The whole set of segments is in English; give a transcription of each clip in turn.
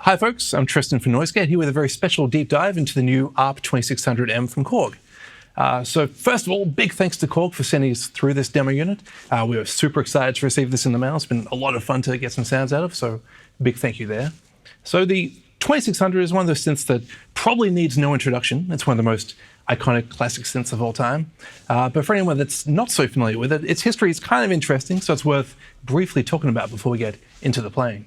Hi folks, I'm Tristan from NoiseGate here with a very special deep dive into the new ARP2600M from Korg. So first of all, big thanks to Korg for sending us through this demo unit. We were super excited to receive this in the mail. It's been a lot of fun to get some sounds out of, so big thank you there. So the 2600 is one of those synths that probably needs no introduction. It's one of the most iconic classic synths of all time. But for anyone that's not so familiar with it, its history is kind of interesting, so it's worth briefly talking about before we get into the playing.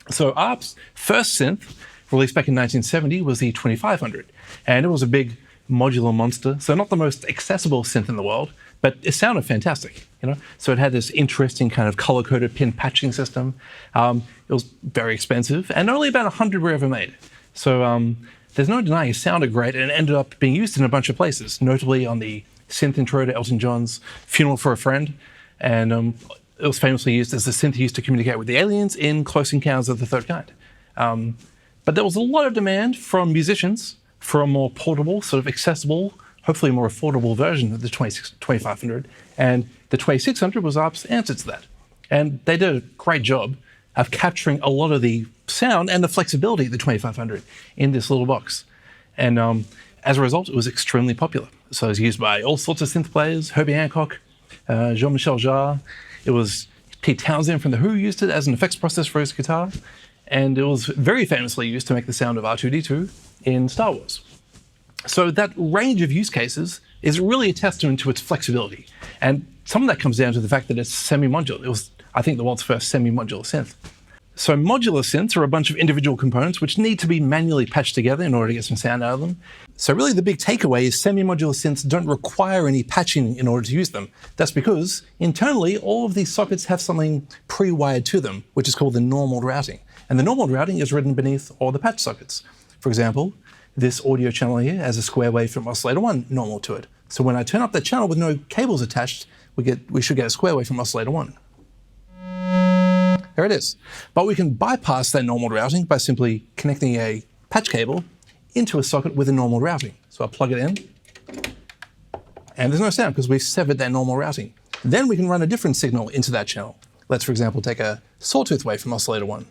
So ARP's first synth, released back in 1970, was the 2500, and it was a big modular monster. So not the most accessible synth in the world, but it sounded fantastic, you know. So it had this interesting kind of color-coded pin patching system. It was very expensive, and only about 100 were ever made. So there's no denying it sounded great, and it ended up being used in a bunch of places, notably on the synth intro to Elton John's Funeral for a Friend, and it was famously used as the synth used to communicate with the aliens in Close Encounters of the Third Kind. But there was a lot of demand from musicians for a more portable, sort of accessible, hopefully more affordable version of the 2500, and the 2600 was ARP's answer to that. And they did a great job of capturing a lot of the sound and the flexibility of the 2500 in this little box. And as a result, it was extremely popular. So it was used by all sorts of synth players, Herbie Hancock, Jean-Michel Jarre. It was Pete Townsend from The Who used it as an effects process for his guitar, and it was very famously used to make the sound of R2-D2 in Star Wars. So that range of use cases is really a testament to its flexibility, and some of that comes down to the fact that it's semi-modular. It was, I think, the world's first semi-modular synth. So modular synths are a bunch of individual components which need to be manually patched together in order to get some sound out of them. So really the big takeaway is semi-modular synths don't require any patching in order to use them. That's because internally all of these sockets have something pre-wired to them, which is called the normal routing. And the normal routing is written beneath all the patch sockets. For example, this audio channel here has a square wave from oscillator 1 normal to it. So when I turn up that channel with no cables attached, we should get a square wave from oscillator 1. There it is. But we can bypass that normal routing by simply connecting a patch cable into a socket with a normal routing. So I'll plug it in, and there's no sound because we've severed that normal routing. Then we can run a different signal into that channel. Let's, for example, take a sawtooth wave from oscillator 1.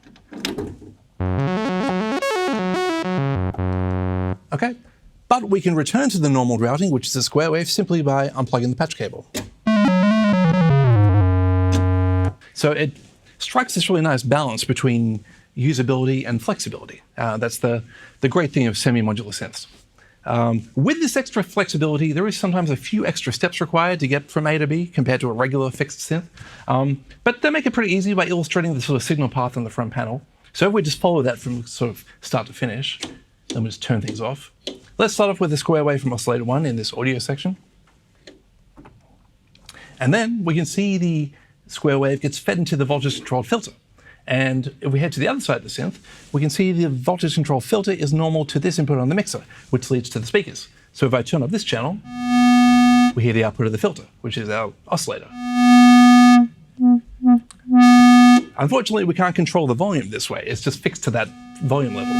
Okay, but we can return to the normal routing, which is a square wave, simply by unplugging the patch cable. So it strikes this really nice balance between usability and flexibility. That's the great thing of semi-modular synths. With this extra flexibility, there is sometimes a few extra steps required to get from A to B compared to a regular fixed synth. But they make it pretty easy by illustrating the sort of signal path on the front panel. So if we just follow that from sort of start to finish, then we'll just turn things off. Let's start off with a square wave from oscillator 1 in this audio section. And then we can see the square wave gets fed into the voltage-controlled filter. And if we head to the other side of the synth, we can see the voltage-controlled filter is normal to this input on the mixer, which leads to the speakers. So if I turn up this channel, we hear the output of the filter, which is our oscillator. Unfortunately, we can't control the volume this way. It's just fixed to that volume level.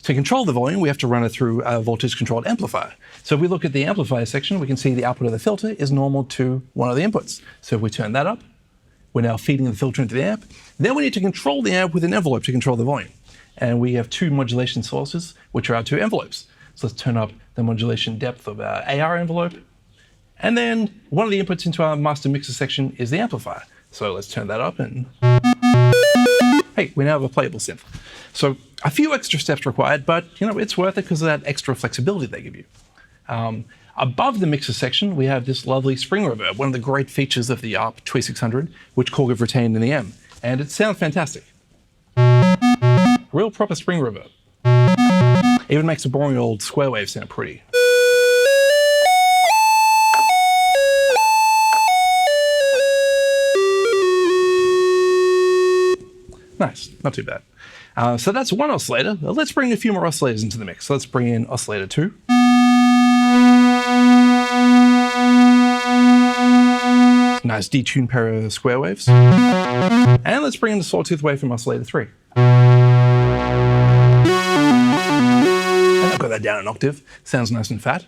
To control the volume, we have to run it through a voltage-controlled amplifier. So if we look at the amplifier section, we can see the output of the filter is normal to one of the inputs. So if we turn that up, we're now feeding the filter into the amp. Then we need to control the amp with an envelope to control the volume. And we have two modulation sources, which are our two envelopes. So let's turn up the modulation depth of our AR envelope. And then one of the inputs into our master mixer section is the amplifier. So let's turn that up and hey, we now have a playable synth. So a few extra steps required, but you know, it's worth it because of that extra flexibility they give you. Above the mixer section, we have this lovely spring reverb, one of the great features of the ARP2600, which Korg have retained in the M, and it sounds fantastic. Real proper spring reverb. Even makes a boring old square wave sound pretty. Nice, not too bad. So that's one oscillator. Let's bring a few more oscillators into the mix. So let's bring in oscillator 2. Nice detuned pair of square waves. And let's bring in the sawtooth wave from oscillator 3. And I've got that down an octave. Sounds nice and fat.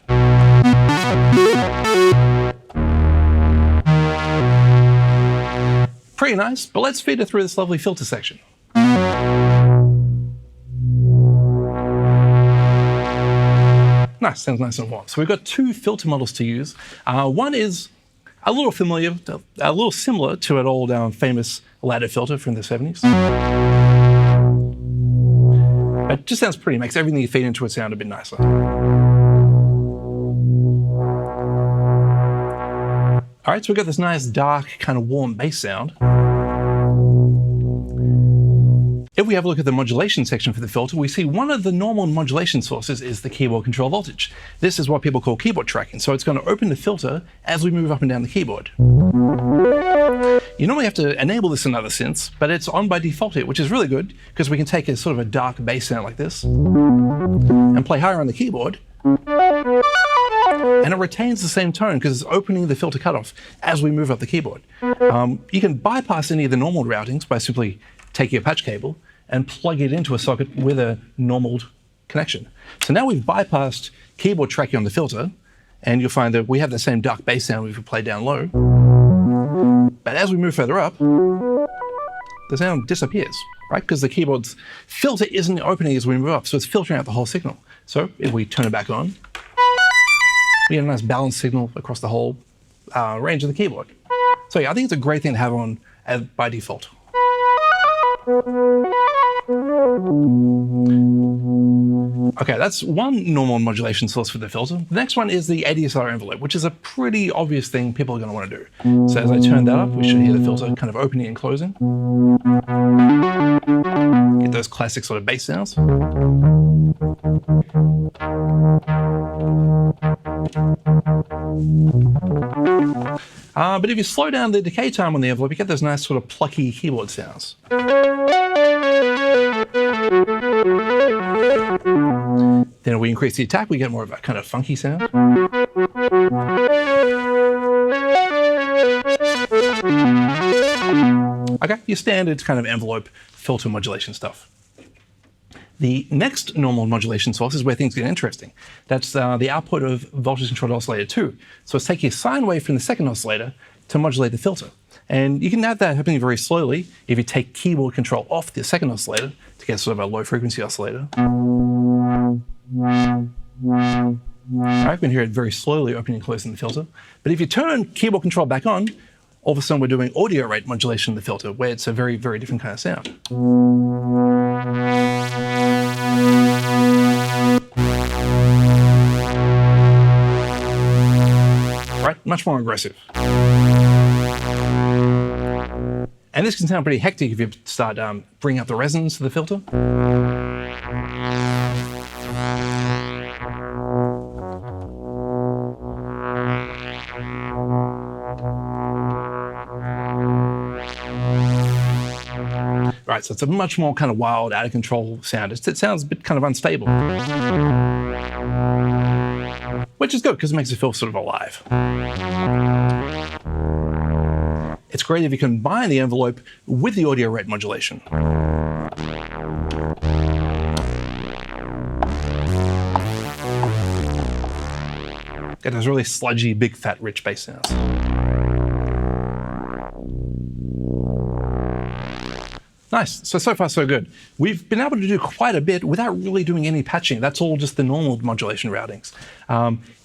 Pretty nice, but let's feed it through this lovely filter section. Nice, sounds nice and warm. So we've got two filter models to use. One is a little familiar, a little similar to an old famous ladder filter from the 70s. But it just sounds pretty, makes everything you feed into it sound a bit nicer. All right, so we've got this nice, dark, kind of warm bass sound. If we have a look at the modulation section for the filter, we see one of the normal modulation sources is the keyboard control voltage. This is what people call keyboard tracking, so it's going to open the filter as we move up and down the keyboard. You normally have to enable this in other synths, but it's on by default here, which is really good, because we can take a sort of a dark bass sound like this and play higher on the keyboard, and it retains the same tone because it's opening the filter cutoff as we move up the keyboard. You can bypass any of the normal routings by simply taking a patch cable and plug it into a socket with a normal connection. So now we've bypassed keyboard tracking on the filter, and you'll find that we have the same dark bass sound if we play down low. But as we move further up, the sound disappears, right? Because the keyboard's filter isn't opening as we move up, so it's filtering out the whole signal. So if we turn it back on, we get a nice balanced signal across the whole range of the keyboard. So yeah, I think it's a great thing to have on by default. Okay, that's one normal modulation source for the filter. The next one is the ADSR envelope, which is a pretty obvious thing people are going to want to do. So as I turn that up, we should hear the filter kind of opening and closing. Get those classic sort of bass sounds. But if you slow down the decay time on the envelope, you get those nice sort of plucky keyboard sounds. Then if we increase the attack, we get more of a kind of funky sound. Okay, your standard kind of envelope filter modulation stuff. The next normal modulation source is where things get interesting. That's the output of voltage-controlled oscillator 2. So it's taking a sine wave from the second oscillator to modulate the filter. And you can have that happening very slowly if you take keyboard control off the second oscillator to get sort of a low-frequency oscillator. All right, we can hear it very slowly opening and closing the filter. But if you turn keyboard control back on, all of a sudden we're doing audio rate modulation of the filter, where it's a very, very different kind of sound. Right, much more aggressive. And this can sound pretty hectic if you start bringing up the resonance of the filter. Right, so it's a much more kind of wild, out of control sound. It sounds a bit kind of unstable. Which is good, because it makes it feel sort of alive. It's great if you combine the envelope with the audio rate modulation. Get those really sludgy, big, fat, rich bass sounds. Nice, so far so good. We've been able to do quite a bit without really doing any patching. That's all just the normal modulation routings.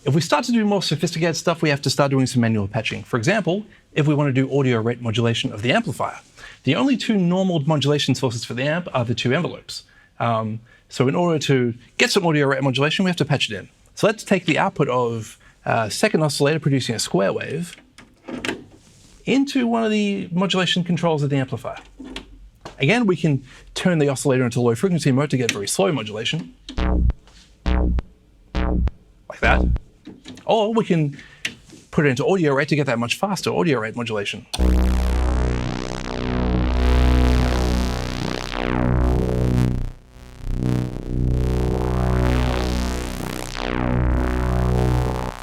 If we start to do more sophisticated stuff, we have to start doing some manual patching. For example, if we want to do audio rate modulation of the amplifier. The only two normal modulation sources for the amp are the two envelopes. So in order to get some audio rate modulation, we have to patch it in. So let's take the output of a second oscillator producing a square wave into one of the modulation controls of the amplifier. Again, we can turn the oscillator into low frequency mode to get very slow modulation. Like that. Or we can put it into audio rate to get that much faster audio rate modulation.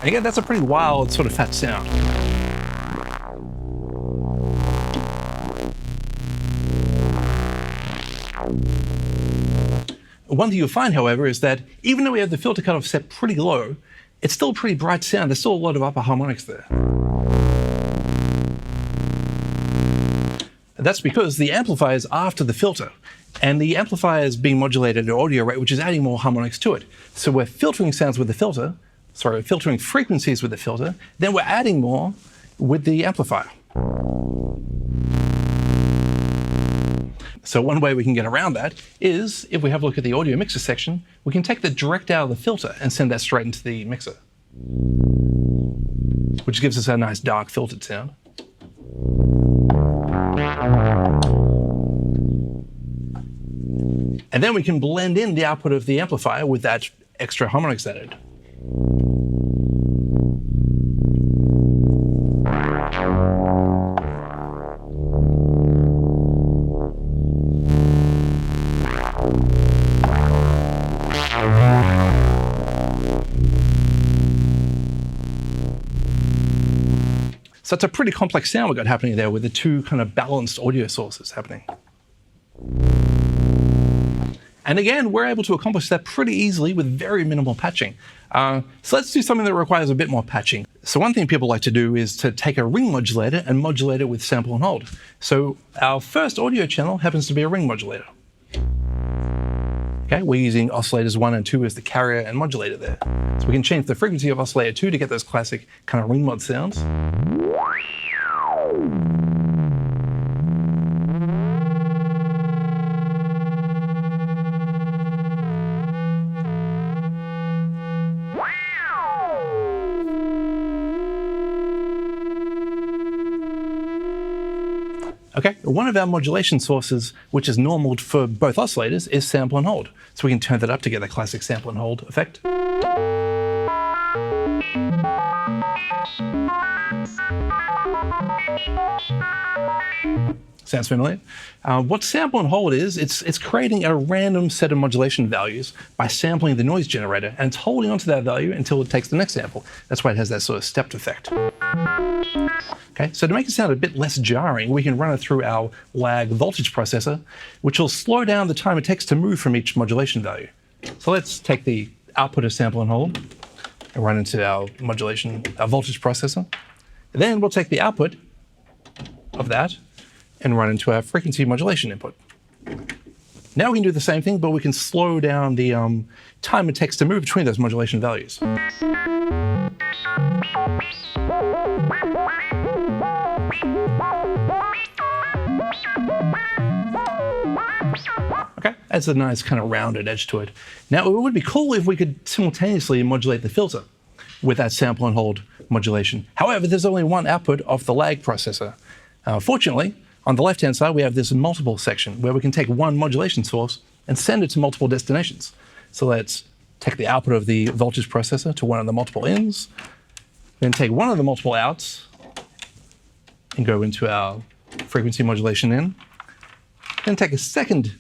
And again, that's a pretty wild sort of fat sound. One thing you'll find, however, is that even though we have the filter cutoff set pretty low, it's still a pretty bright sound. There's still a lot of upper harmonics there. And that's because the amplifier is after the filter. And the amplifier is being modulated at an audio rate, which is adding more harmonics to it. So we're filtering sounds with the filter, sorry, we're filtering frequencies with the filter, then we're adding more with the amplifier. So one way we can get around that is, if we have a look at the audio mixer section, we can take the direct out of the filter and send that straight into the mixer, which gives us a nice dark filtered sound. And then we can blend in the output of the amplifier with that extra harmonics added. So it's a pretty complex sound we've got happening there with the two kind of balanced audio sources happening. And again, we're able to accomplish that pretty easily with very minimal patching. So let's do something that requires a bit more patching. So one thing people like to do is to take a ring modulator and modulate it with sample and hold. So our first audio channel happens to be a ring modulator. Okay, we're using oscillators 1 and 2 as the carrier and modulator there. So we can change the frequency of oscillator 2 to get those classic kind of ring mod sounds. Okay, one of our modulation sources, which is normal for both oscillators, is sample and hold. So we can turn that up to get the classic sample and hold effect. Sounds familiar? What sample and hold is, it's creating a random set of modulation values by sampling the noise generator, and it's holding onto that value until it takes the next sample. That's why it has that sort of stepped effect. Okay, so to make it sound a bit less jarring, we can run it through our lag voltage processor, which will slow down the time it takes to move from each modulation value. So let's take the output of sample and hold and run into our voltage processor. And then we'll take the output of that and run into our frequency modulation input. Now we can do the same thing, but we can slow down the time it takes to move between those modulation values. Okay, that's a nice kind of rounded edge to it. Now, it would be cool if we could simultaneously modulate the filter with that sample and hold modulation. However, there's only one output of the lag processor. Fortunately, on the left-hand side, we have this multiple section where we can take one modulation source and send it to multiple destinations. So let's take the output of the voltage processor to one of the multiple ins, then take one of the multiple outs and go into our frequency modulation in, then take a second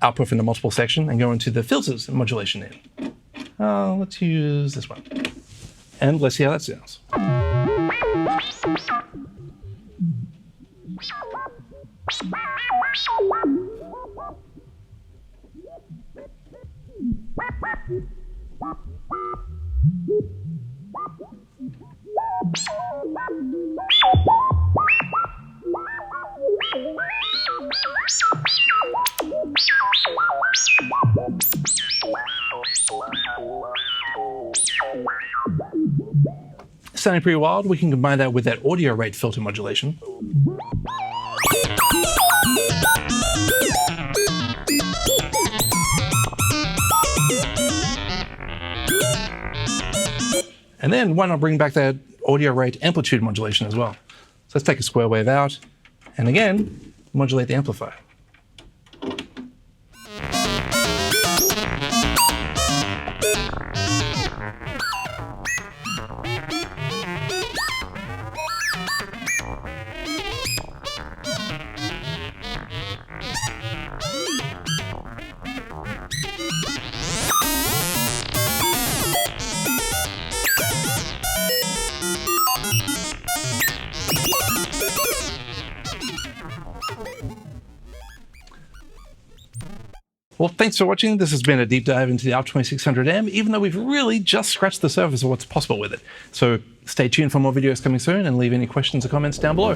output from the multiple section and go into the filters modulation in. Let's use this one. And let's see how that sounds. Sounding pretty wild. We can combine that with that audio rate filter modulation. And then why not bring back that audio rate amplitude modulation as well? So let's take a square wave out, and again, modulate the amplifier. Well, thanks for watching. This has been a deep dive into the ARP2600M, even though we've really just scratched the surface of what's possible with it. So stay tuned for more videos coming soon, and leave any questions or comments down below.